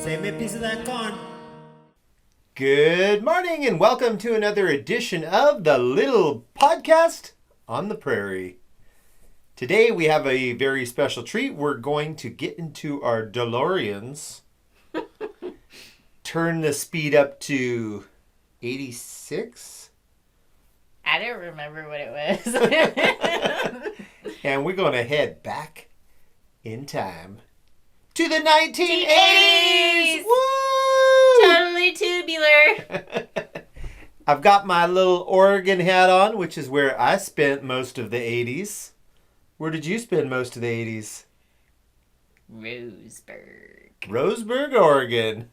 Save me a piece of that corn. Good morning and welcome to another edition of the Little Podcast on the Prairie. Today we have a very special treat. We're going to get into our DeLoreans, turn the speed up to 86. I don't remember what it was. And we're going to head back in time to the 1980s! Woo! Totally tubular. I've got my little Oregon hat on, which is where I spent most of the 80s. Where did you spend most of the 80s? Roseburg, Oregon.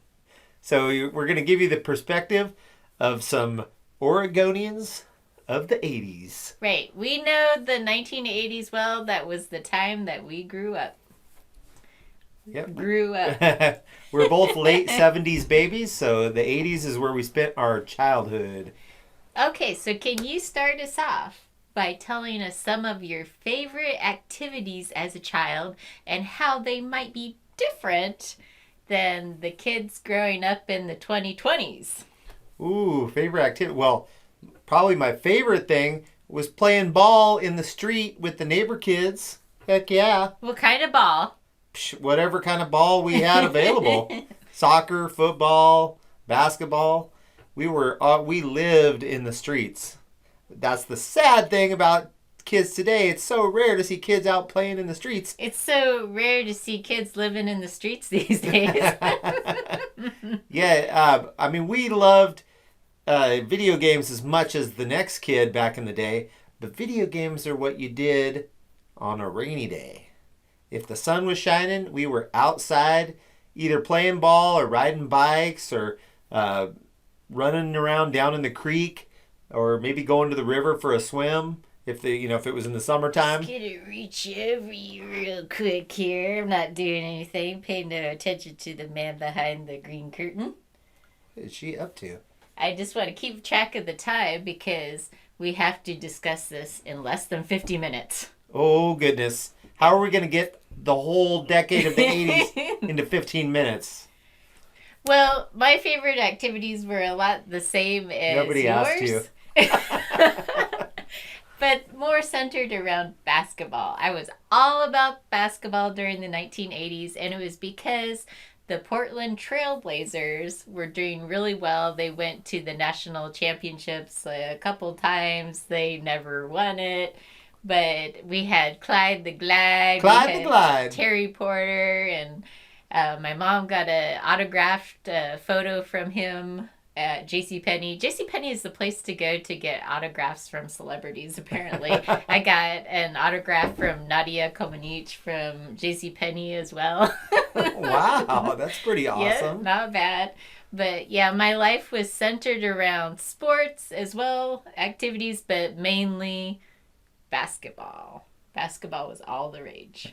So we're going to give you the perspective of some Oregonians of the 80s. Right. We know the 1980s well. That was the time that we grew up. Yep. We're both late 70s babies, so the 80s is where we spent our childhood. Okay, so can you start us off by telling us some of your favorite activities as a child and how they might be different than the kids growing up in the 2020s? Ooh, favorite activity. Well, probably my favorite thing was playing ball in the street with the neighbor kids. Heck yeah. What kind of ball? Whatever kind of ball we had available. Soccer, football, basketball. We lived in the streets. That's the sad thing about kids today. It's so rare to see kids out playing in the streets. It's so rare to see kids living in the streets these days. Yeah, we loved video games as much as the next kid back in the day. But video games are what you did on a rainy day. If the sun was shining, we were outside either playing ball or riding bikes or running around down in the creek or maybe going to the river for a swim if it was in the summertime. Just gonna reach over you real quick here. I'm not doing anything. Pay no attention to the man behind the green curtain. What is she up to? I just want to keep track of the time because we have to discuss this in less than 50 minutes. Oh, goodness. How are we going to get the whole decade of the 80s into 15 minutes? Well, my favorite activities were a lot the same as Nobody yours. asked you. But more centered around basketball. I was all about basketball during the 1980s, and it was because the Portland Trailblazers were doing really well. They went to the national championships a couple times. They never won it. But we had Clyde the Glide. Terry Porter. And my mom got an autographed photo from him at JCPenney. JCPenney is the place to go to get autographs from celebrities, apparently. I got an autograph from Nadia Comaneci from JCPenney as well. Wow, that's pretty awesome. Yeah, not bad. But yeah, my life was centered around sports as well, activities, but mainly basketball. Basketball was all the rage.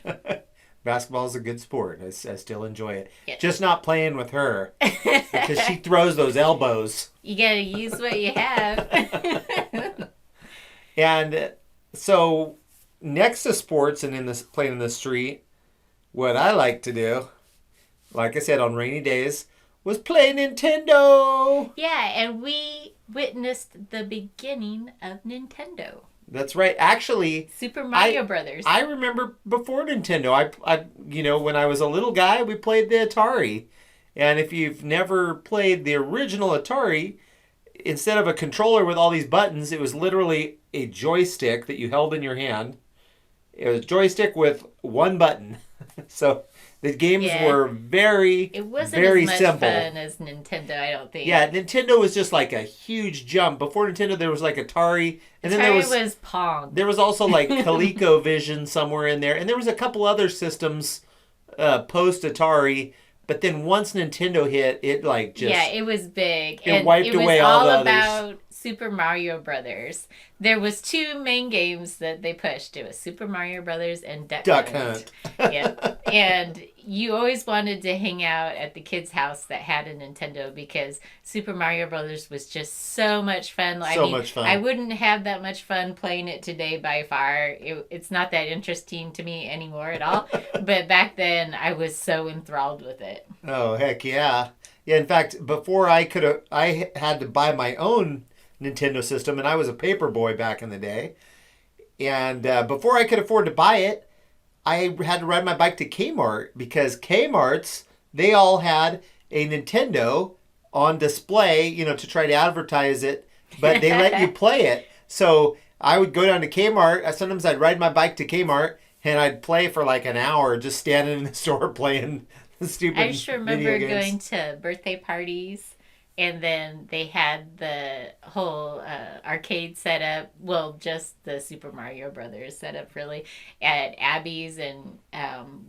Basketball is a good sport. I still enjoy it. Yes. Just not playing with her because she throws those elbows. You gotta use what you have. And so next to sports and playing in the street, what I like to do, like I said, on rainy days, was play Nintendo. Yeah, and we witnessed the beginning of Nintendo. That's right. Actually, Super Mario Brothers. I remember before Nintendo. I when I was a little guy, we played the Atari. And if you've never played the original Atari, instead of a controller with all these buttons, it was literally a joystick that you held in your hand. It was a joystick with one button. So the games were very, it wasn't very as much simple. fun as Nintendo, I don't think. Yeah, Nintendo was just like a huge jump. Before Nintendo, there was like Atari. And then there was Pong. There was also like ColecoVision somewhere in there. And there was a couple other systems post-Atari. But then once Nintendo hit, it like just... Yeah, it was big. It wiped away all the others. It was all about Super Mario Brothers. There was two main games that they pushed. It was Super Mario Brothers and Duck Hunt. Yeah. And you always wanted to hang out at the kid's house that had a Nintendo because Super Mario Brothers was just so much fun. I So mean, much fun. I wouldn't have that much fun playing it today by far. It's not that interesting to me anymore at all. But back then, I was so enthralled with it. Oh, heck yeah. Yeah, in fact, before I had to buy my own Nintendo system, and I was a paper boy back in the day. And before I could afford to buy it, I had to ride my bike to Kmart because Kmart's, they all had a Nintendo on display, to try to advertise it, but they let you play it. So I would go down to Kmart. Sometimes I'd ride my bike to Kmart and I'd play for like an hour just standing in the store playing the stupid I just remember video games. going to birthday parties, and then they had the whole arcade setup. Well, just the Super Mario Brothers setup, really, at Abby's, and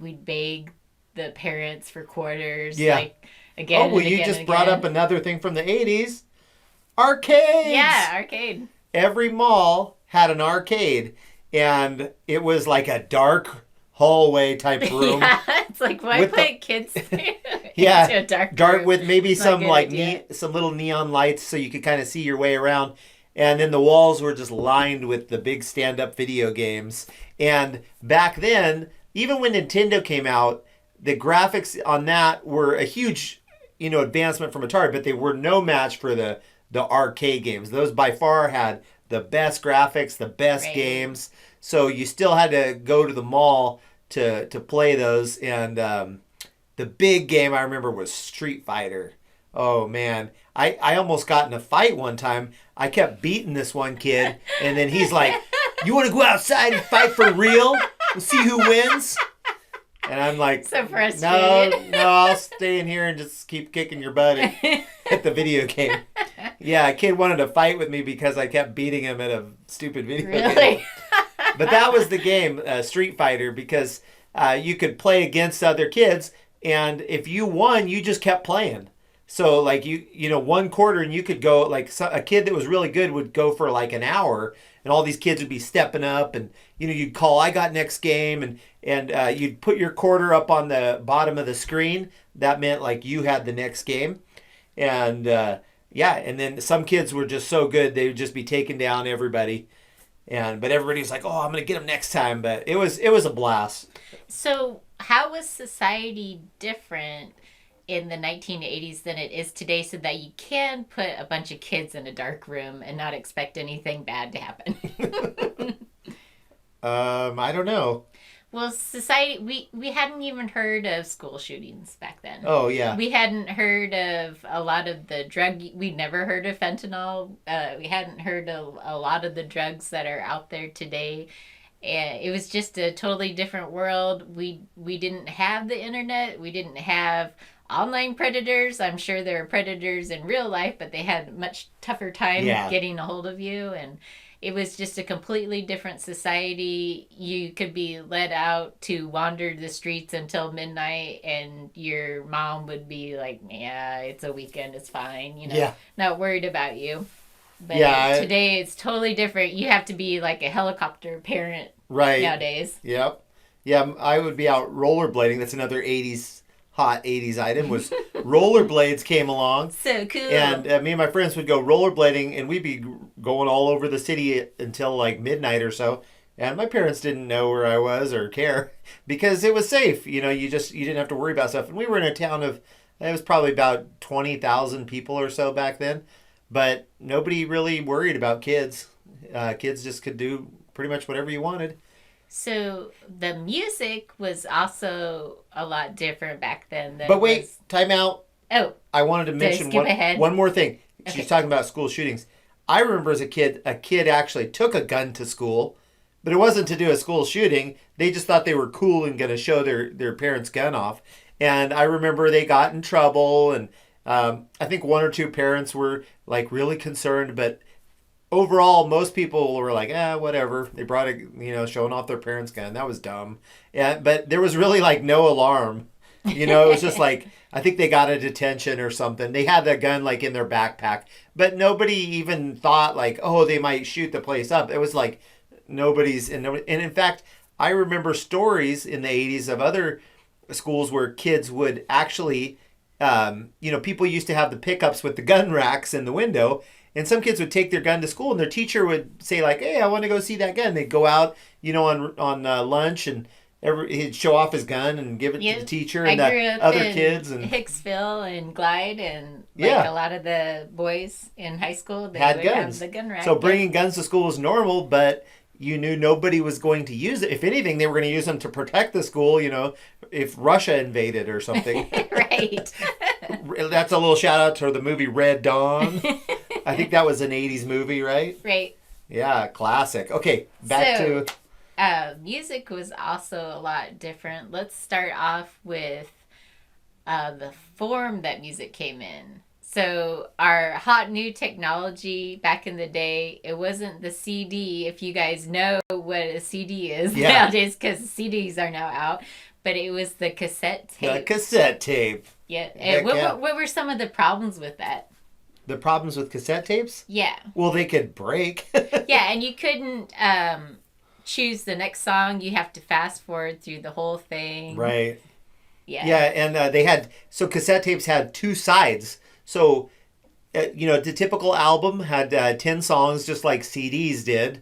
we'd beg the parents for quarters. Yeah. Like, again. Oh, well, and you again just and brought again. up another thing from the 80s. Arcades! Yeah, arcade. Every mall had an arcade, and it was like a dark hallway type room. Yeah, it's like, why With put kids into Yeah, a dark dark room? with maybe It's not a some good like idea. some little neon lights so you could kind of see your way around. And then the walls were just lined with the big stand-up video games. And back then, even when Nintendo came out, the graphics on that were a huge, advancement from Atari, but they were no match for the arcade games. Those by far had the best graphics, the best Right. games. So you still had to go to the mall to play those. And the big game I remember was Street Fighter. Oh man, I almost got in a fight one time. I kept beating this one kid, and then he's like, "You want to go outside and fight for real? We'll see who wins." And I'm like, So "No, frustrated. no, I'll stay in here and just keep kicking your butt at the video game." Yeah, a kid wanted to fight with me because I kept beating him at a stupid video game. Really? But that was the game, Street Fighter, because you could play against other kids, and if you won, you just kept playing. So like one quarter, and you could go like a kid that was really good would go for like an hour, and all these kids would be stepping up, and you'd call, "I got next game," and you'd put your quarter up on the bottom of the screen. That meant like you had the next game, and yeah, and then some kids were just so good they would just be taking down everybody. But everybody was like, "Oh, I'm gonna get him next time." But it was a blast. So, how was society different in the 1980s than it is today so that you can put a bunch of kids in a dark room and not expect anything bad to happen? I don't know. Well, society, we hadn't even heard of school shootings back then. Oh yeah, We hadn't heard of a lot of the we'd never heard of fentanyl. We hadn't heard of a lot of the drugs that are out there today. And it was just a totally different world. We didn't have the internet. We didn't have online predators. I'm sure there were predators in real life, but they had a much tougher time Yeah. getting a hold of you. And it was just a completely different society. You could be let out to wander the streets until midnight, and your mom would be like, "Yeah, it's a weekend, it's fine," Yeah. not worried about you. But Yeah, today it's totally different. You have to be like a helicopter parent right. nowadays. Yep. Yeah, I would be out rollerblading. That's another hot 80s item was rollerblades came along. So cool. And me and my friends would go rollerblading, and we'd be going all over the city until like midnight or so. And my parents didn't know where I was or care because it was safe. You didn't have to worry about stuff. And we were in a town of, it was probably about 20,000 people or so back then. But nobody really worried about kids. Kids just could do pretty much whatever you wanted. So the music was also a lot different back then. But wait, time out. Oh, I wanted to Did I mention skip ahead? one more thing. Okay. She's talking about school shootings. I remember as a kid actually took a gun to school, but it wasn't to do a school shooting. They just thought they were cool and going to show their parents' gun off. And I remember they got in trouble, and I think one or two parents were like really concerned, but overall, most people were like, whatever. They brought showing off their parents' gun. That was dumb. But there was really like no alarm. It was just like, I think they got a detention or something. They had that gun like in their backpack, but nobody even thought like, oh, they might shoot the place up. It was like and in fact, I remember stories in the 80s of other schools where kids would actually, people used to have the pickups with the gun racks in the window, and some kids would take their gun to school, and their teacher would say like, "Hey, I want to go see that gun." They'd go out, on lunch, and he'd show off his gun and give it to the teacher and the other kids. And Hicksville and Glide, and a lot of the boys in high school, they had have guns. the gun rack. So bringing guns to school was normal, but you knew nobody was going to use it. If anything, they were going to use them to protect the school, if Russia invaded or something. Right. That's a little shout out to the movie Red Dawn. I think that was an 80s movie, right? Right. Yeah, classic. Okay, back to... music was also a lot different. Let's start off with the form that music came in. So our hot new technology back in the day, it wasn't the CD, if you guys know what a CD is nowadays, because CDs are now out, but it was the cassette tape. The cassette tape. Yeah. And what were some of the problems with that? The problems with cassette tapes? Yeah. Well, they could break. Yeah, and you couldn't choose the next song. You have to fast forward through the whole thing. Right. Yeah. Yeah, and cassette tapes had two sides. So, the typical album had 10 songs, just like CDs did.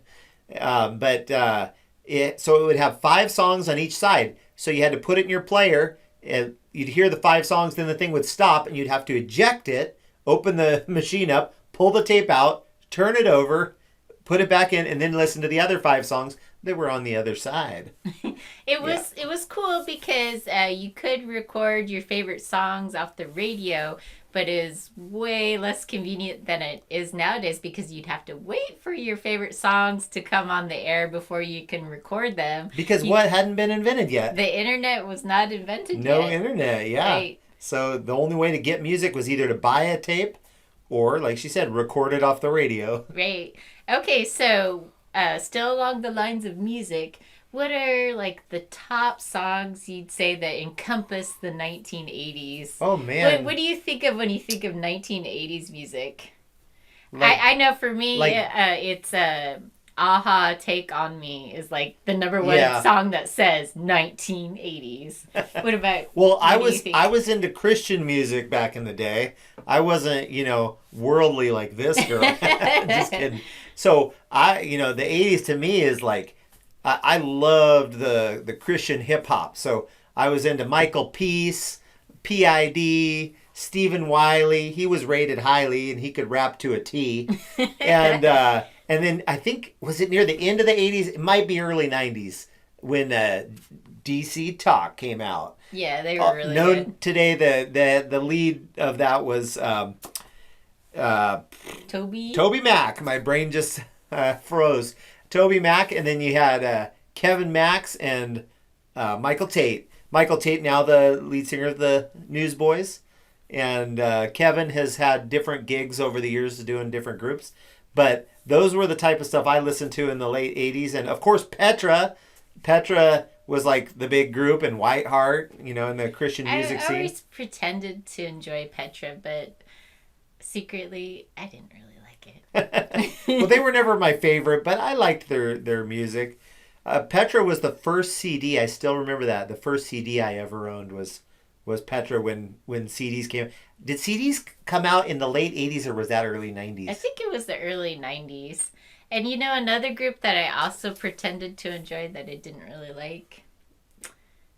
So it would have 5 songs on each side. So you had to put it in your player, and you'd hear the 5 songs, then the thing would stop, and you'd have to eject it, open the machine up, pull the tape out, turn it over, put it back in, and then listen to the other 5 songs that were on the other side. It was cool because you could record your favorite songs off the radio, but it is way less convenient than it is nowadays, because you'd have to wait for your favorite songs to come on the air before you can record them. Because what hadn't been invented yet? The internet was not invented yet. No internet, yeah. Right. So the only way to get music was either to buy a tape or, like she said, record it off the radio. Right. Okay, so still along the lines of music, what are the top songs you'd say that encompass the 1980s? Oh, man. What do you think of when you think of 1980s music? I know for me, it's Aha, Take On Me is the number one song that says 1980s. What about Well, I was into Christian music back in the day. I wasn't, worldly like this girl. Just kidding. So the 80s to me is I loved the Christian hip hop. So I was into Michael Peace, PID, Stephen Wiley. He was rated highly and he could rap to a T. And then I think, was it near the end of the 80s? It might be early 90s when DC Talk came out. Yeah, they were really good. Today, the lead of that was Toby Mac. My brain just froze. Toby Mac, and then you had Kevin Max and Michael Tate. Michael Tate, now the lead singer of the Newsboys. And Kevin has had different gigs over the years doing different groups. But those were the type of stuff I listened to in the late 80s. And, of course, Petra. Petra was the big group, and Whiteheart, in the Christian music scene. I always pretended to enjoy Petra, but secretly I didn't really like it. Well, they were never my favorite, but I liked their music. Petra was the first CD. I still remember that. The first CD I ever owned was Petra when CDs came. Did CDs come out in the late 80s or was that early 90s? I think it was the early 90s. And another group that I also pretended to enjoy that I didn't really like.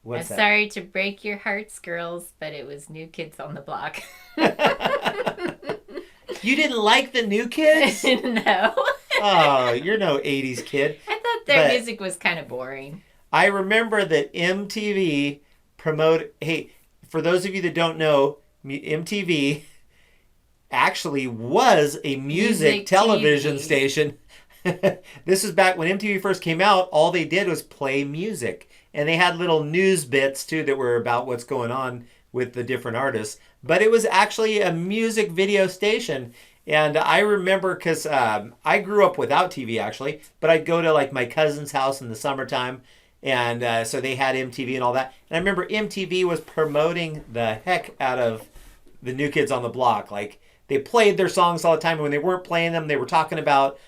What's I'm that? sorry to break your hearts, girls, but it was New Kids on the Block. You didn't like the New Kids? No. Oh, you're no 80s kid. I thought their music was kind of boring. I remember that MTV promoted... Hey, for those of you that don't know, MTV actually was a music television TV station. This is back when MTV first came out. All they did was play music. And they had little news bits, too, that were about what's going on with the different artists. But it was actually a music video station. And I remember, because I grew up without TV, actually. But I'd go to, my cousin's house in the summertime. And so they had MTV and all that. And I remember MTV was promoting the heck out of the New Kids on the Block. They played their songs all the time. And when they weren't playing them, they were talking about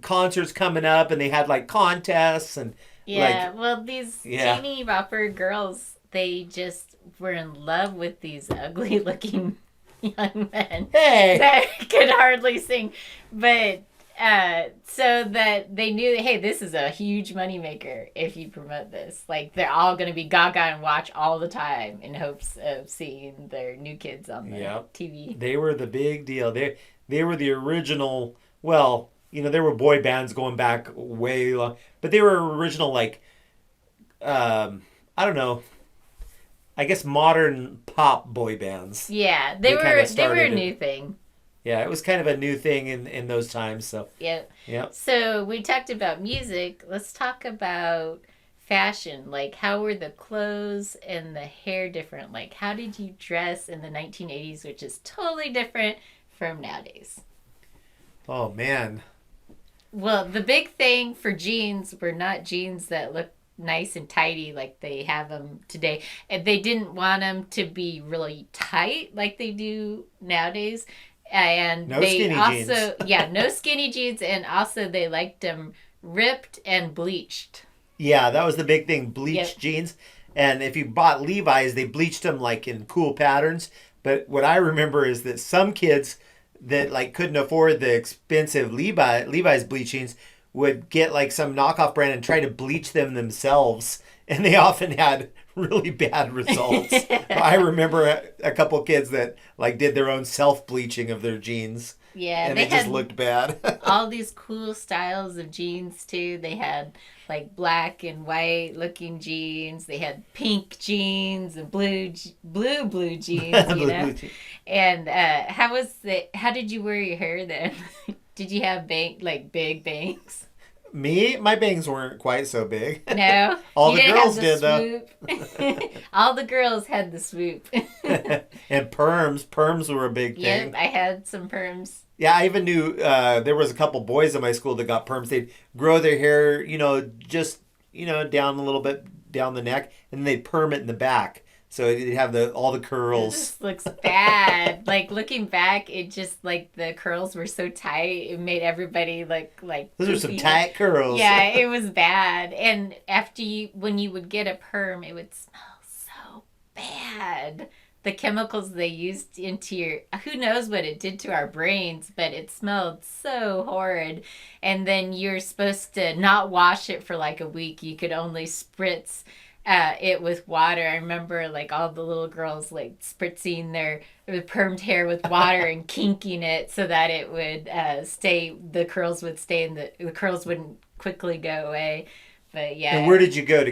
concerts coming up. And they had, contests and... Yeah, well, these teeny bopper girls they just were in love with these ugly looking young men Hey! that could hardly sing. But so that they knew that, hey, this is a huge moneymaker if you promote this. Like, they're all going to be gaga and watch all the time in hopes of seeing their new kids on the TV. They were the big deal. They were the original, well, there were boy bands going back way long, but they were original, like, I don't know, I guess modern pop boy bands. Yeah, they were a new thing. Yeah, it was kind of a new thing in those times. So Yep. Yep. So we talked about music. Let's talk about fashion. Like, how were the clothes and the hair different? Like, how did you dress in the 1980s, which is totally different from nowadays? Oh man. Well, the big thing for jeans were not jeans that look nice and tidy like they have them today. And they didn't want them to be really tight like they do nowadays. And No they skinny also, jeans. no skinny jeans. And also they liked them ripped and bleached. Yeah, that was the big thing, bleached jeans. And if you bought Levi's, they bleached them like in cool patterns. But what I remember is that some kids that like couldn't afford the expensive Levi's bleachings would get like some knockoff brand and try to bleach them themselves, and they often had really bad results. I remember a couple kids that like did their own self bleaching of their jeans. Yeah, and they it just had looked bad. all these cool styles of jeans too. They had like black and white looking jeans. They had pink jeans and blue jeans, Blue jeans. And how did you wear your hair then? Did you have big bangs? Me, my bangs weren't quite so big. No. All you the didn't girls have did the swoop. All the girls had the swoop. And perms were a big thing. Yep, I had some perms. Yeah, I even knew there was a couple boys in my school that got perms. They'd grow their hair, just down a little bit down the neck, and they'd perm it in the back. So they'd have all the curls. It just looks bad. Like, looking back, it just, like, the curls were so tight. It made everybody like Those are some tight curls. Yeah, it was bad. And when you would get a perm, it would smell so bad. The chemicals they used into who knows what it did to our brains, but it smelled so horrid. And then you're supposed to not wash it for like a week. You could only spritz it with water. I remember like all the little girls like spritzing their permed hair with water and kinking it so that it would the curls would stay and the curls wouldn't quickly go away. But yeah. And where did you go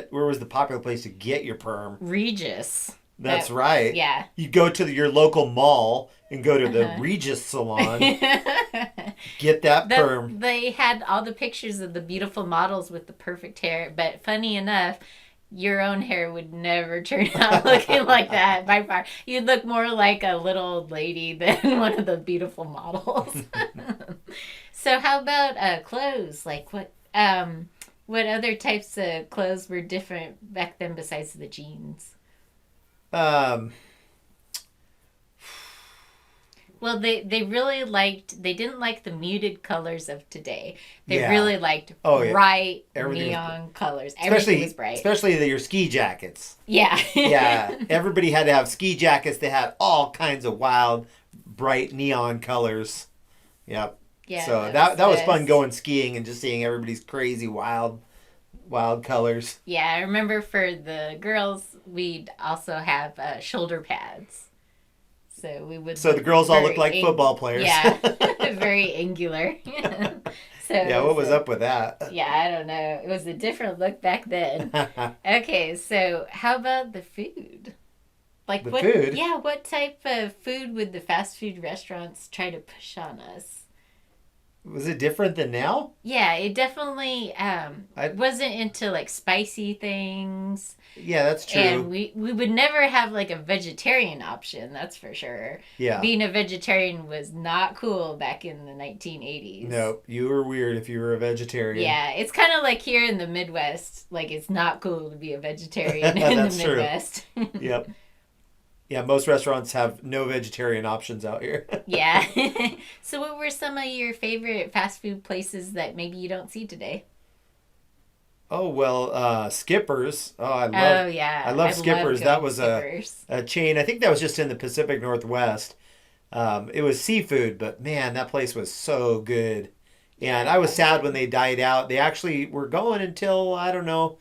where was the popular place to get your perm? Regis. That's right. Yeah. You go to your local mall and go to the Regis salon. Get that perm. They had all the pictures of the beautiful models with the perfect hair, but funny enough, your own hair would never turn out looking like that by far. You'd look more like a little old lady than one of the beautiful models. So how about clothes? Like what other types of clothes were different back then besides the jeans? Well, they didn't like the muted colors of today. They really liked bright neon colors. Everything was bright. Especially your ski jackets. Yeah. Yeah. Everybody had to have ski jackets that had all kinds of wild, bright neon colors. Yep. Yeah. So that was fun going skiing and just seeing everybody's crazy wild colors. Yeah, I remember for the girls, we'd also have shoulder pads. So we would. So the girls all looked like football players. Yeah, very angular. What was up with that? Yeah, I don't know. It was a different look back then. Okay, so how about the food? Like food? Yeah, what type of food would the fast food restaurants try to push on us? Was it different than now? Yeah, it definitely wasn't into like spicy things. Yeah, that's true. And we would never have like a vegetarian option, that's for sure. Yeah. Being a vegetarian was not cool back in the 1980s. No, you were weird if you were a vegetarian. Yeah, it's kind of like here in the Midwest. Like, it's not cool to be a vegetarian in the Midwest. Yep. Yeah, most restaurants have no vegetarian options out here. Yeah. So what were some of your favorite fast food places that maybe you don't see today? Oh well, Skippers. Oh, Oh yeah, I I love love Skippers. That going to was Skippers. a chain. I think that was just in the Pacific Northwest. It was seafood, but man, that place was so good. Yeah, And it I was was sad when good. they died out. They actually were going until I don't know,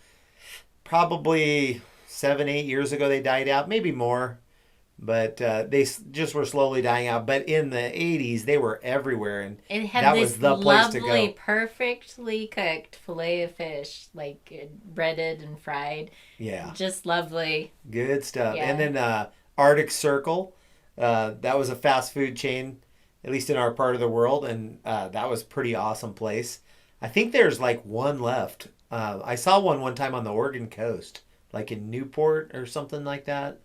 probably 7, 8 years ago. They died out, maybe more. But just were slowly dying out. But in the '80s, they were everywhere, and It had that was this the place to lovely, go. perfectly cooked fillet of fish, like breaded and fried. Yeah. Just lovely. Good stuff. And Yeah. then Arctic Circle, that was a fast food chain, at least in our part of the world, and that was a pretty awesome place. I think there's like one left. I saw one time on the Oregon coast, like in Newport or something like that.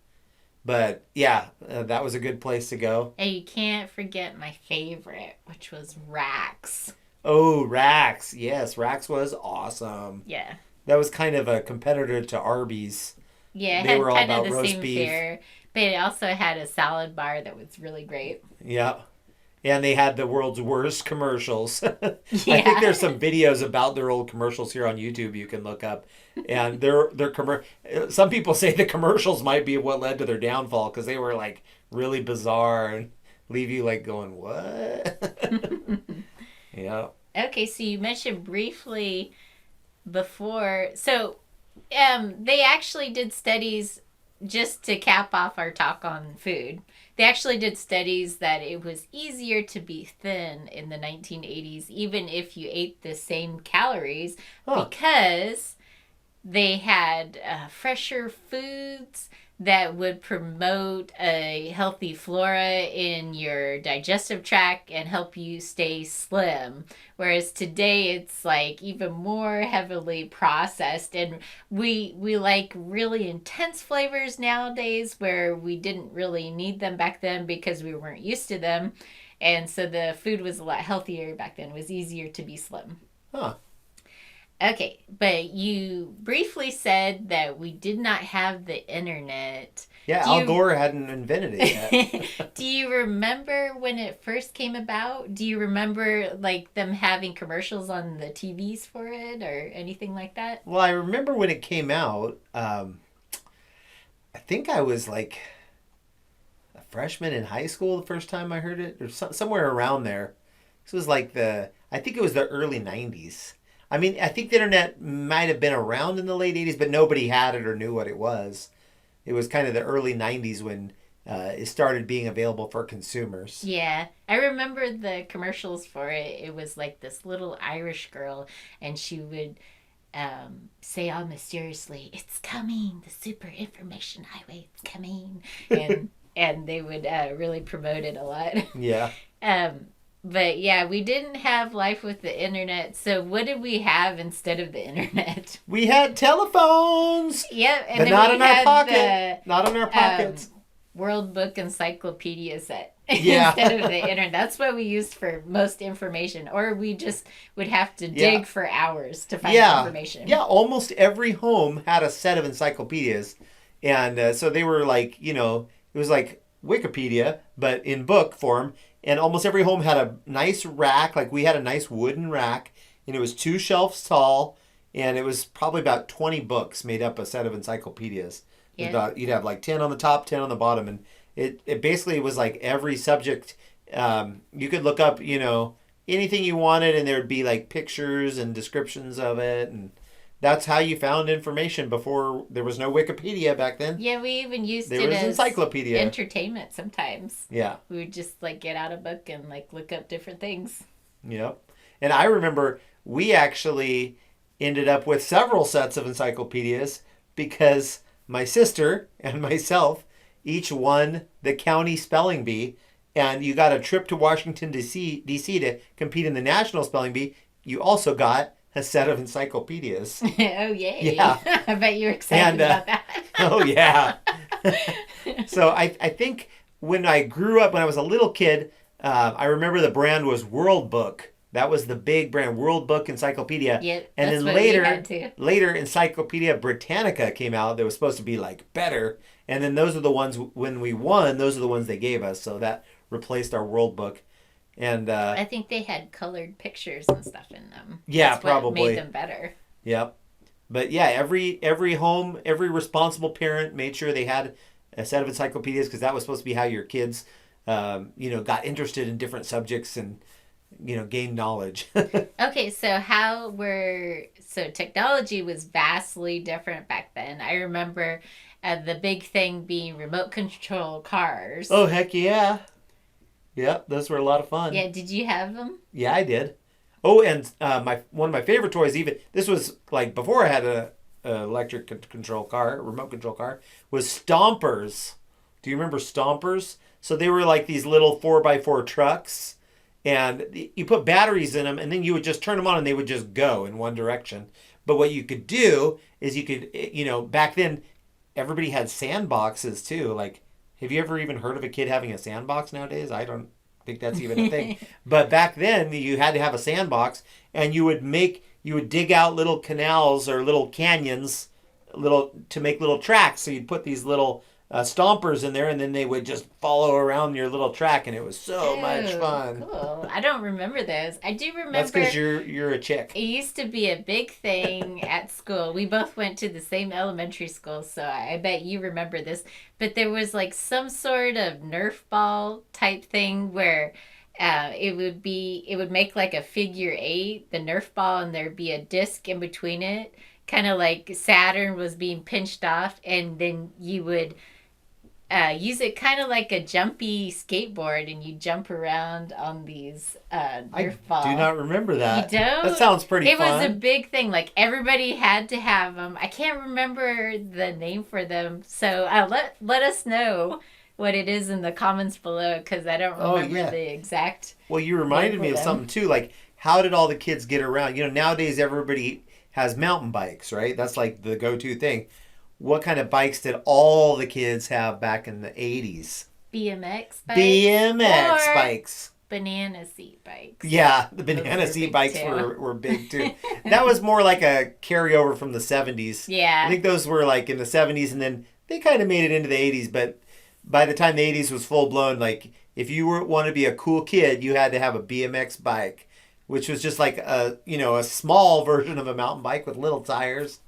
But yeah, that was a good place to go. And you can't forget my favorite, which was Rax. Oh, Rax. Yes, Rax was awesome. Yeah. That was kind of a competitor to Arby's. Yeah, it They had were all kind of about the roast same beef. fare, but it also had a salad bar that was really great. Yeah. And they had the world's worst commercials. I think Yeah. there's some videos about their old commercials here on YouTube you can look up. And some people say the commercials might be what led to their downfall because they were like really bizarre and leave you like going, "What?" Yeah. Okay, so you mentioned briefly before. So, they actually did studies just to cap off our talk on food. They actually did studies that it was easier to be thin in the 1980s, even if you ate the same calories, Huh. because they had fresher foods that would promote a healthy flora in your digestive tract and help you stay slim. Whereas today it's like even more heavily processed, and we like really intense flavors nowadays where we didn't really need them back then because we weren't used to them. And so the food was a lot healthier back then. It was easier to be slim. Huh. Okay, but you briefly said that we did not have the internet. Yeah, Do Al you Gore hadn't invented it yet. do you remember when it first came about? Do you remember like them having commercials on the TVs for it or anything like that? Well, I remember when it came out, I think I was like a freshman in high school the first time I heard it, or somewhere around there. This was like I think it was the early '90s. I mean, I think the internet might have been around in the late '80s, but nobody had it or knew what it was. It was kind of the early '90s when it started being available for consumers. Yeah, I remember the commercials for it. It was like this little Irish girl, and she would say all mysteriously, "It's coming! The super information highway, it's coming!" And they would really promote it a lot. Yeah. um, but yeah, we didn't have life with the internet. So what did we have instead of the internet? We had telephones, Yep, and but then not we in our had pocket. Not in our the pockets. World Book Encyclopedias that Yeah. instead of the internet. That's what we used for most information, or we just would have to Yeah. dig for hours to find Yeah. information. Yeah, almost every home had a set of encyclopedias. And so they were like, it was like Wikipedia, but in book form. And almost every home had a nice rack. Like we had a nice wooden rack, and it was 2 shelves tall. And it was probably about 20 books made up a set of encyclopedias. It was Yeah. about, you'd have like 10 on the top, 10 on the bottom. And it basically was like every subject. You could look up, anything you wanted, and there would be like pictures and descriptions of it. And that's how you found information before there was no Wikipedia back then. Yeah, we even used There it was as encyclopedia. entertainment sometimes. Yeah. We would just like get out a book and like look up different things. Yep. And I remember we actually ended up with several sets of encyclopedias because my sister and myself each won the county spelling bee, and you got a trip to Washington D.C. to compete in the national spelling bee. You also got a set of encyclopedias. Oh, yay. Yeah. I bet you're excited And, about that. Oh yeah. So I think when I grew up, when I was a little kid, I remember the brand was World Book. That was the big brand, World Book Encyclopedia. Yep, And that's then what we had too. later Encyclopedia Britannica came out that was supposed to be like better. And then those are the ones when we won, those are the ones they gave us. So that replaced our World Book. And I think they had colored pictures and stuff in them. Yeah, That's what probably. made them better. Yep. But yeah, every home, every responsible parent made sure they had a set of encyclopedias because that was supposed to be how your kids, got interested in different subjects and gained knowledge. Okay, so technology was vastly different back then. I remember the big thing being remote control cars. Oh heck yeah, yeah, those were a lot of fun. Yeah, did you have them? Yeah, I did. Oh, and my one of my favorite toys, even this was like before I had a electric control car, remote control car, was Stompers. Do you remember Stompers? So they were like these little 4x4 trucks, and you put batteries in them, and then you would just turn them on, and they would just go in one direction. But what you could do is you could, back then, everybody had sandboxes too. Like, have you ever even heard of a kid having a sandbox nowadays? I don't think that's even a thing. But back then, you had to have a sandbox, and you would dig out little canals or little canyons, to make little tracks. So you'd put these little stompers in there, and then they would just follow around your little track, and it was so much fun. Cool. I don't remember those. I do remember. That's because you're a chick. It used to be a big thing at school. We both went to the same elementary school, so I bet you remember this. But there was like some sort of Nerf ball type thing where it would make like a figure 8, the Nerf ball, and there'd be a disc in between it, kind of like Saturn was being pinched off, and then you would use it kind of like a jumpy skateboard, and you jump around on these Nerf balls. I do not remember that. You don't? That sounds pretty fun. It was a big thing. Like, everybody had to have them. I can't remember the name for them. So let us know what it is in the comments below, because I don't remember the exact. Well, you reminded me of something, too. Like, how did all the kids get around? Nowadays everybody has mountain bikes, right? That's like the go-to thing. What kind of bikes did all the kids have back in the 80s? BMX bikes. BMX bikes. Banana seat bikes. Yeah, the banana seat bikes were big too. That was more like a carryover from the 70s. Yeah. I think those were like in the 70s, and then they kind of made it into the 80s, but by the time the 80s was full blown, like if you want to be a cool kid, you had to have a BMX bike, which was just like a small version of a mountain bike with little tires.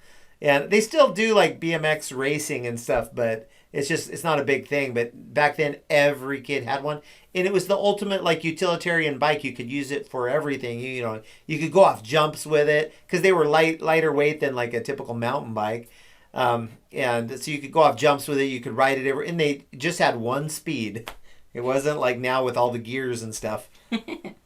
And they still do like BMX racing and stuff, but it's not a big thing. But back then, every kid had one. And it was the ultimate like utilitarian bike. You could use it for everything. You could go off jumps with it because they were lighter weight than like a typical mountain bike. And so you could go off jumps with it. You could ride it everywhere. And they just had one speed. It wasn't like now with all the gears and stuff.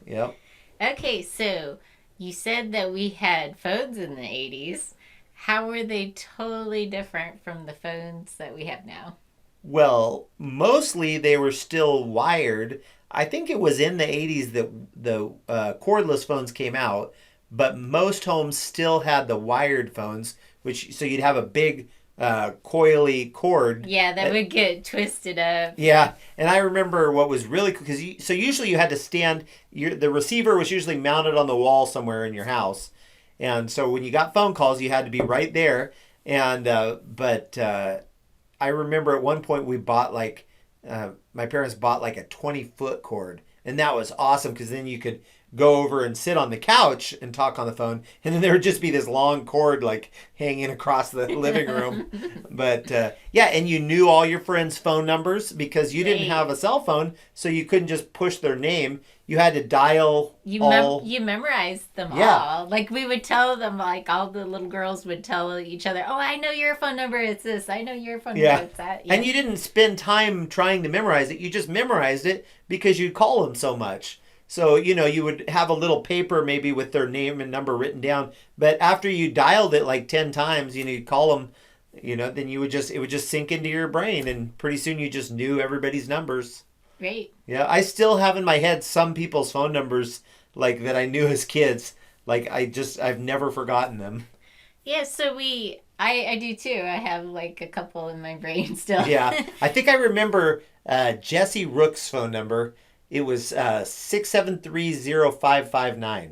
Yep. Okay, so you said that we had phones in the 80s. How were they totally different from the phones that we have now? Well, mostly they were still wired. I think it was in the 80s that the cordless phones came out, but most homes still had the wired phones, so you'd have a big coily cord. Yeah, that would get twisted up. Yeah, and I remember what was really cool, because usually you had to stand, the receiver was usually mounted on the wall somewhere in your house. And so when you got phone calls, you had to be right there. And but I remember at one point we bought my parents bought like a 20-foot cord, and that was awesome because then you could go over and sit on the couch and talk on the phone, and then there would just be this long cord like hanging across the living room. But and you knew all your friends' phone numbers because you didn't have a cell phone, so you couldn't just push their name. You had to dial you memorized them all. Like, we would tell them, like, all the little girls would tell each other, oh, I know your phone number, it's this. I know your phone number, it's that. Yeah. And you didn't spend time trying to memorize it. You just memorized it because you'd call them so much. So, you would have a little paper maybe with their name and number written down. But after you dialed it like 10 times, you'd call them, then it would just sink into your brain. And pretty soon you just knew everybody's numbers. Great. Yeah, I still have in my head some people's phone numbers like that I knew as kids. Like I've never forgotten them. Yeah, so I do too. I have like a couple in my brain still. Yeah, I think I remember Jesse Rooks' phone number. It was 6730559,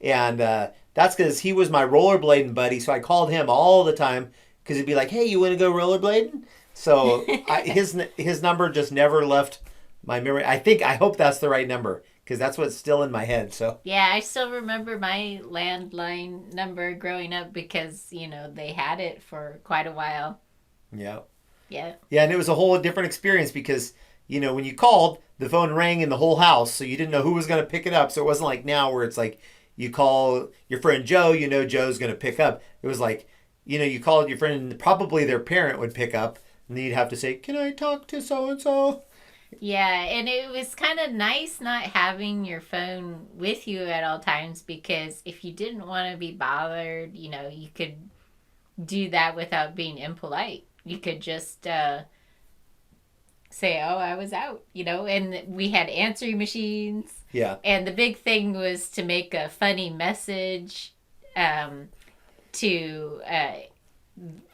and that's because he was my rollerblading buddy. So I called him all the time because he'd be like, "Hey, you want to go rollerblading?" So his number just never left my memory. I hope that's the right number because that's what's still in my head. So Yeah, I still remember my landline number growing up because, they had it for quite a while. yeah, Yeah. yeah, and it was a whole different experience because when you called, the phone rang in the whole house, so you didn't know who was going to pick it up. So it wasn't like now where it's like you call your friend Joe, Joe's going to pick up. It was like you called your friend, and probably their parent would pick up, and then you'd have to say, "Can I talk to so and so?" Yeah, and it was kind of nice not having your phone with you at all times because if you didn't want to be bothered, you could do that without being impolite. You could just say, "Oh, I was out," and we had answering machines. Yeah. And the big thing was to make a funny message to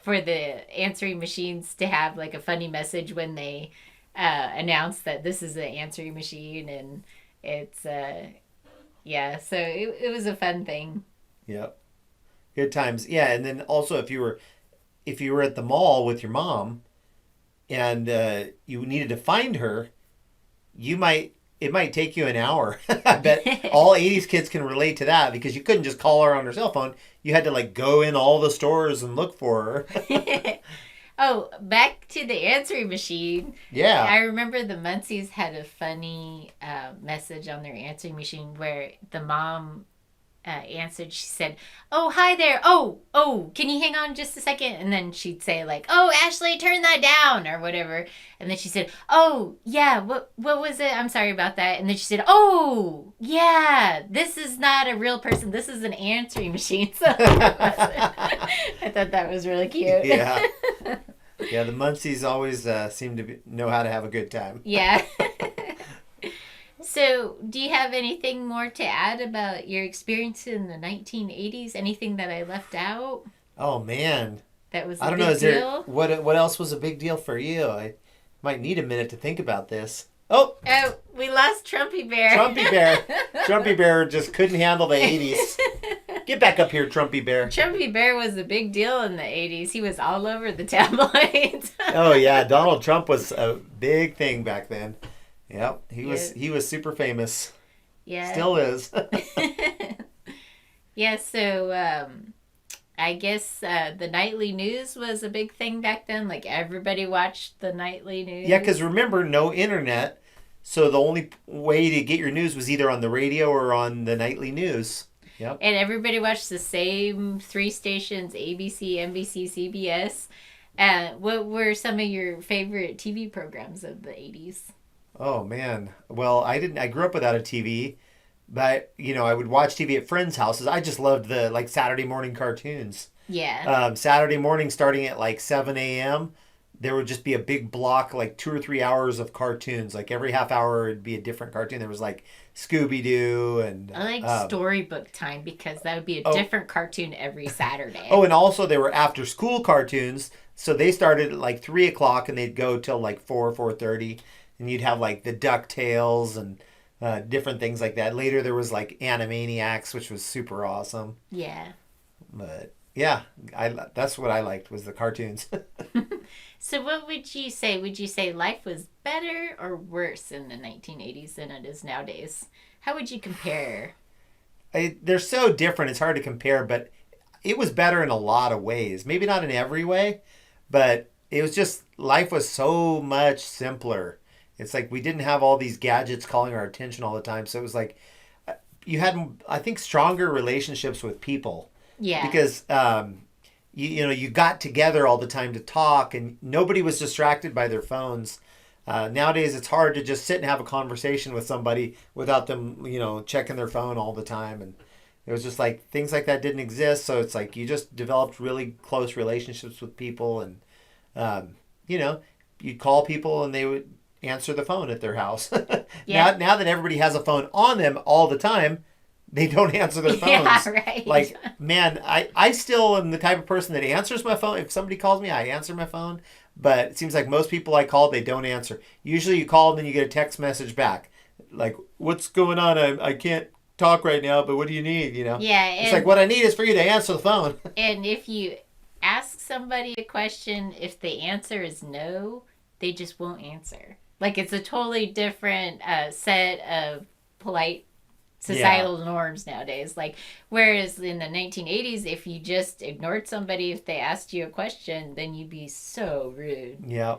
for the answering machines to have like a funny message when they announce that this is an answering machine, and it's yeah, so it was a fun thing. Yep. Good times. Yeah, and then also if you were at the mall with your mom and you needed to find her, it might take you an hour. I bet all 80s kids can relate to that because you couldn't just call her on her cell phone. You had to like go in all the stores and look for her. Oh, back to the answering machine. Yeah. I remember the Muncies had a funny message on their answering machine where the mom answered. She said, "Oh, hi there. Oh, can you hang on just a second?" And then she'd say like, "Oh, Ashley, turn that down," or whatever. And then she said, "Oh, yeah, what was it? I'm sorry about that." And then she said, "Oh, yeah, this is not a real person. This is an answering machine." So I thought that was really cute. Yeah. Yeah, the Muncies always seem to know how to have a good time. Yeah. So, do you have anything more to add about your experience in the 1980s? Anything that I left out Oh man, that was I don't big know. Is there deal? what else was a big deal for you? I might need a minute to think about this. Oh, Oh, we lost Trumpy Bear. Trumpy Bear. Trumpy Bear just couldn't handle the 80s. Get back up here, Trumpy Bear. Trumpy Bear was a big deal in the 80s. He was all over the tabloids. Oh yeah, Donald Trump was a big thing back then. Yep, Yeah. he was super famous. Yeah. Still is. Yeah, so I guess the nightly news was a big thing back then. Like everybody watched the nightly news. Yeah, because remember, no internet, so the only way to get your news was either on the radio or on the nightly news. Yep. And everybody watched the same three stations: ABC, NBC, CBS. What were some of your favorite TV programs of the 80s? Oh man. Well, I grew up without a TV, but I would watch TV at friends' houses. I just loved the like Saturday morning cartoons. Yeah. Saturday morning starting at like 7 a.m. There would just be a big block, like 2 or 3 hours of cartoons. Like every half hour it'd be a different cartoon. There was like Scooby Doo and I like Storybook Time because that would be a oh. different cartoon every Saturday. Oh, and also there were after school cartoons. So they started at like 3 o'clock and they'd go till like 4:30. And you'd have like the DuckTales and different things like that. Later there was like Animaniacs, which was super awesome. Yeah. But yeah, that's what I liked was the cartoons. So what would you say? Would you say life was better or worse in the 1980s than it is nowadays? How would you compare? They're so different. It's hard to compare, but it was better in a lot of ways. Maybe not in every way, but it was just life was so much simpler. It's like we didn't have all these gadgets calling our attention all the time. So it was like you had, I think, stronger relationships with people. Yeah. Because you got together all the time to talk, and nobody was distracted by their phones. Nowadays, it's hard to just sit and have a conversation with somebody without them, checking their phone all the time. And it was just like things like that didn't exist. So it's like you just developed really close relationships with people, and you'd call people and they would answer the phone at their house. Yeah. Now that everybody has a phone on them all the time, they don't answer their phones. Yeah, right. Like, man, I still am the type of person that answers my phone. If somebody calls me, I answer my phone. But it seems like most people I call, they don't answer. Usually you call and then you get a text message back. Like, what's going on? I can't talk right now, but what do you need? Yeah. It's like, what I need is for you to answer the phone. And if you ask somebody a question, if the answer is no, they just won't answer. Like it's a totally different set of polite societal norms nowadays. Like, whereas in the 1980s, if you just ignored somebody, if they asked you a question, then you'd be so rude. Yeah.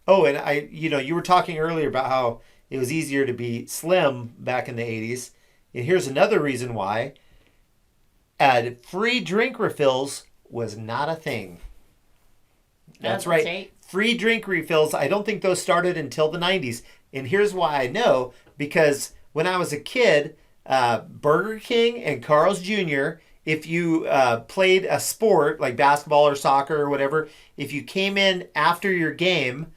Oh, and you were talking earlier about how it was easier to be slim back in the 80s. And here's another reason why. Free drink refills was not a thing. That's right. Free drink refills, I don't think those started until the 90s. And here's why I know. Because when I was a kid, Burger King and Carl's Jr., if you played a sport like basketball or soccer or whatever, if you came in after your game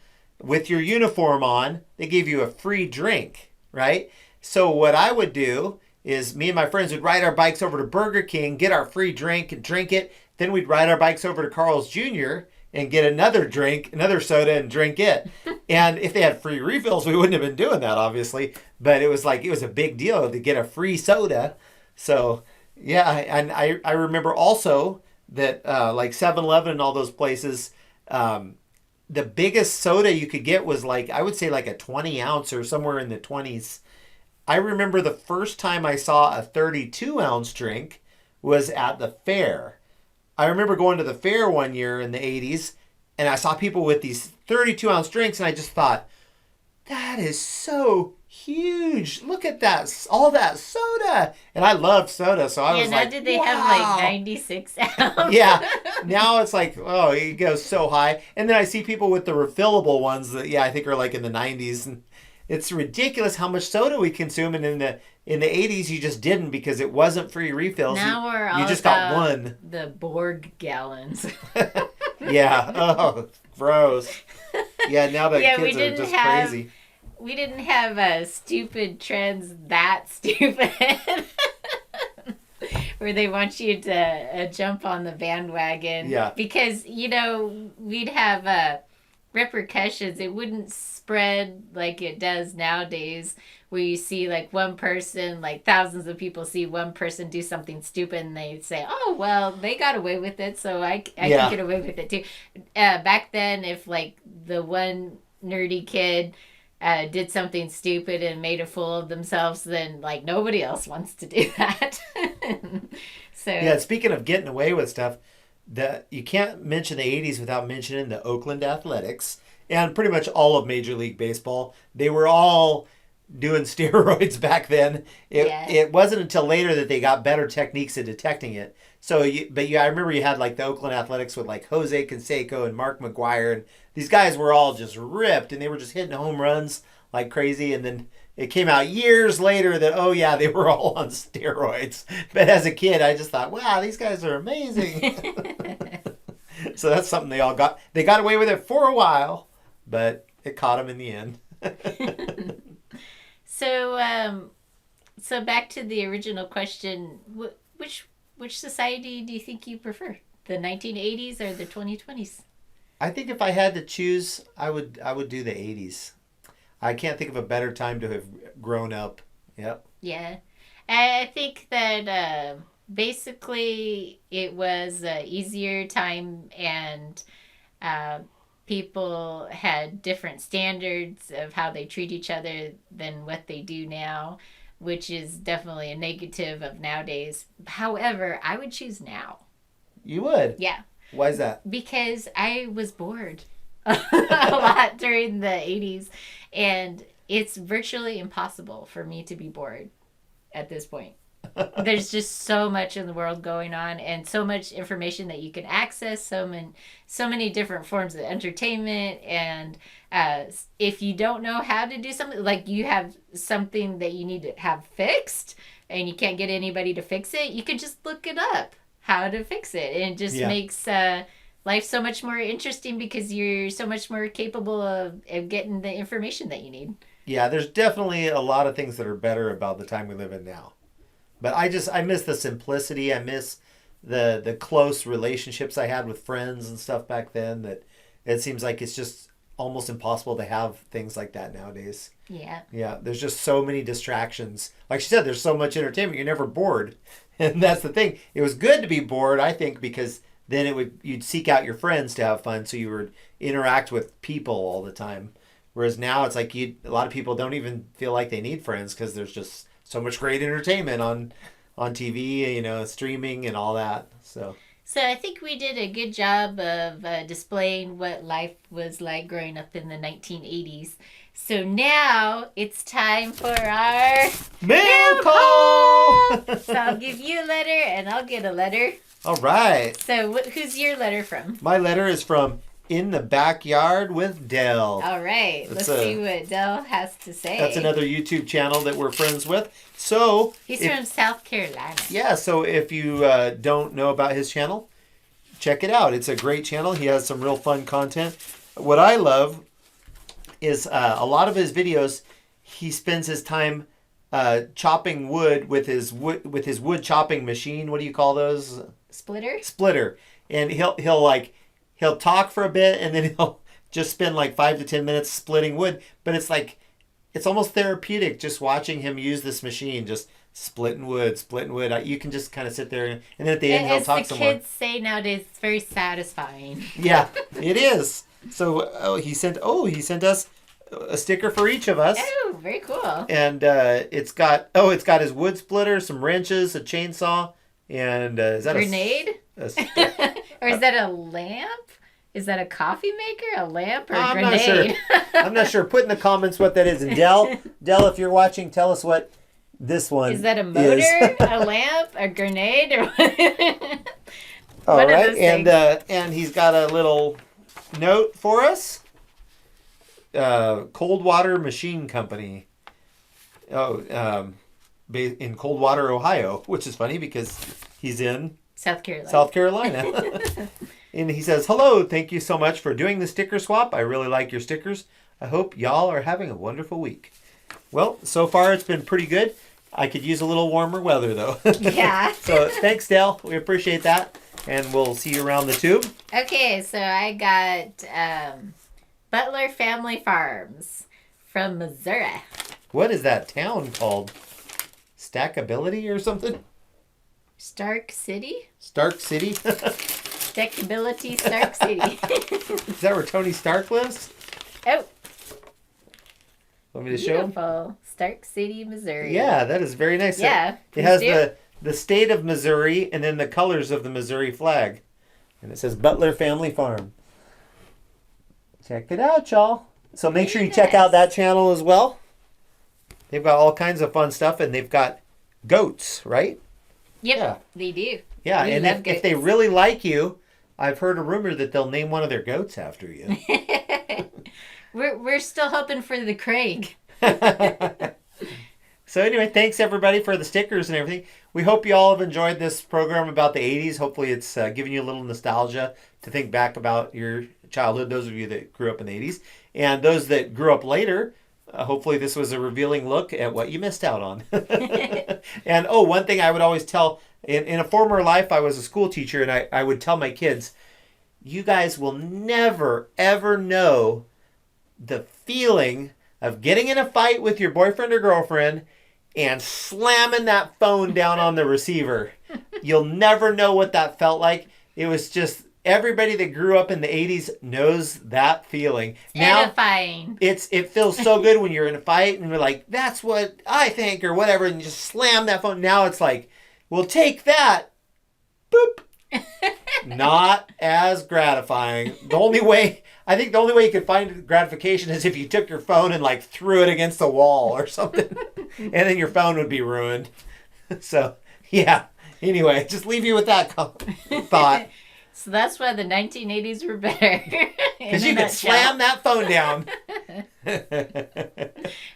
with your uniform on, they gave you a free drink, right? So what I would do is me and my friends would ride our bikes over to Burger King, get our free drink and drink it. Then we'd ride our bikes over to Carl's Jr. and get another drink, another soda, and drink it. And if they had free refills, we wouldn't have been doing that, obviously. But it was a big deal to get a free soda. So, yeah, and I remember also that like 7-Eleven and all those places, the biggest soda you could get was I would say a 20 ounce or somewhere in the 20s. I remember the first time I saw a 32 ounce drink was at the fair. I remember going to the fair one year in the 80s, and I saw people with these 32 ounce drinks, and I just thought, that is so huge. Look at that, all that soda. And I loved soda, so I was now did they have 96 ounce? Yeah, now it's oh, it goes so high. And then I see people with the refillable ones that, I think are in the 90s, and it's ridiculous how much soda we consume. And in the 80s, you just didn't because it wasn't free refills. Now we're all you just got one. The Borg gallons. Yeah. Oh, gross. Yeah. Now the kids are just crazy. We didn't have a stupid trends that stupid. Where they want you to jump on the bandwagon. Yeah. Because, we'd have repercussions. It wouldn't spread like it does nowadays, where you see one person, thousands of people see one person do something stupid and they say, oh, well, they got away with it, so I can get away with it too. Back then, if the one nerdy kid did something stupid and made a fool of themselves, then nobody else wants to do that. So yeah, speaking of getting away with stuff, you can't mention the 80s without mentioning the Oakland Athletics and pretty much all of Major League Baseball. They were all doing steroids back then. It wasn't until later that they got better techniques at detecting it. So, I remember you had the Oakland Athletics with Jose Canseco and Mark McGwire. And these guys were all just ripped and they were just hitting home runs like crazy. And then it came out years later that, oh yeah, they were all on steroids. But as a kid, I just thought, wow, these guys are amazing. So that's something they got away with it for a while, but it caught them in the end. So back to the original question, which society do you think you prefer? The 1980s or the 2020s? I think if I had to choose, I would do the 80s. I can't think of a better time to have grown up. Yep. Yeah. I think that basically it was an easier time, and people had different standards of how they treat each other than what they do now, which is definitely a negative of nowadays. However, I would choose now. You would? Yeah. Why is that? Because I was bored a lot during the 80s, and it's virtually impossible for me to be bored at this point. There's just so much in the world going on and so much information that you can access, so many different forms of entertainment. And if you don't know how to do something, you have something that you need to have fixed and you can't get anybody to fix it, you can just look it up how to fix it. And it just makes life so much more interesting because you're so much more capable of getting the information that you need. Yeah, there's definitely a lot of things that are better about the time we live in now. But I miss the simplicity. I miss the close relationships I had with friends and stuff back then, that it seems like it's just almost impossible to have things like that nowadays. Yeah. Yeah, there's just so many distractions. Like she said, there's so much entertainment. You're never bored. And that's the thing. It was good to be bored, I think, because then you'd seek out your friends to have fun, so you would interact with people all the time. Whereas now it's a lot of people don't even feel like they need friends because there's just so much great entertainment on TV, streaming and all that. So I think we did a good job of displaying what life was like growing up in the 1980s. So now it's time for our mail call. So I'll give you a letter and I'll get a letter. All right. So who's your letter from? My letter is from In the Backyard with Dell. All right. Let's see what Dell has to say. That's another YouTube channel that we're friends with. So he's from South Carolina. Yeah, so if you don't know about his channel, check it out. It's a great channel. He has some real fun content. What I love is a lot of his videos, he spends his time chopping wood with his wood chopping machine. What do you call those? Splitter. And he'll talk for a bit and then he'll just spend like 5 to 10 minutes splitting wood. But it's almost therapeutic just watching him use this machine, just splitting wood. You can just kind of sit there and then at the end he'll talk some more. As the kids say nowadays, it's very satisfying. Yeah, it is. So he sent us a sticker for each of us. Oh, very cool. And it's got his wood splitter, some wrenches, a chainsaw, and is that grenade? Or is that a lamp? Is that a coffee maker, a lamp, or a grenade? Not sure. I'm not sure. Put in the comments what that is. And Dell, if you're watching, tell us what this one is. Is that a motor, a lamp, a grenade, or what? All right, and he's got a little note for us. Coldwater Machine Company. In Coldwater, Ohio, which is funny because he's in South Carolina. And he says, "Hello, thank you so much for doing the sticker swap. I really like your stickers. I hope y'all are having a wonderful week." Well, so far it's been pretty good. I could use a little warmer weather though. Yeah. So thanks, Dale. We appreciate that. And we'll see you around the tube. Okay, so I got Butler Family Farms from Missouri. What is that town called? Stackability or something? Stark City? Stark City? Stackability Stark City. Is that where Tony Stark lives? Oh. Want me to show him? Beautiful. Stark City, Missouri. Yeah, that is very nice. Yeah. It has the state of Missouri and then the colors of the Missouri flag. And it says Butler Family Farm. Check it out, y'all. So make sure you check out that channel as well. They've got all kinds of fun stuff, and they've got goats, right? Yep, yeah. They do. Yeah, and if they really like you, I've heard a rumor that they'll name one of their goats after you. We're still hoping for the Craig. So anyway, thanks everybody for the stickers and everything. We hope you all have enjoyed this program about the 80s. Hopefully it's giving you a little nostalgia to think back about your childhood, those of you that grew up in the 80s. And those that grew up later, hopefully this was a revealing look at what you missed out on. And one thing I would always tell, in a former life I was a school teacher, and I would tell my kids, you guys will never ever know the feeling of getting in a fight with your boyfriend or girlfriend and slamming that phone down on the receiver. You'll never know what that felt like. It was just, everybody that grew up in the 80s knows that feeling. Edifying. It feels so good when you're in a fight and you're like, that's what I think or whatever, and you just slam that phone. Now it's like, well, take that. Boop. Not as gratifying. I think the only way you could find gratification is if you took your phone and like threw it against the wall or something. And then your phone would be ruined. So, yeah. Anyway, just leave you with that thought. So that's why the 1980s were better. Because you could slam that phone down.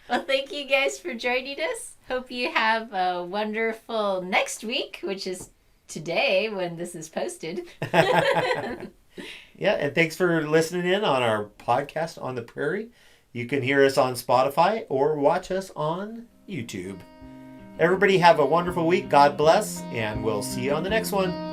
Well, thank you guys for joining us. Hope you have a wonderful next week, which is today when this is posted. Yeah, and thanks for listening in on our podcast on the prairie. You can hear us on Spotify or watch us on YouTube. Everybody have a wonderful week. God bless, and we'll see you on the next one.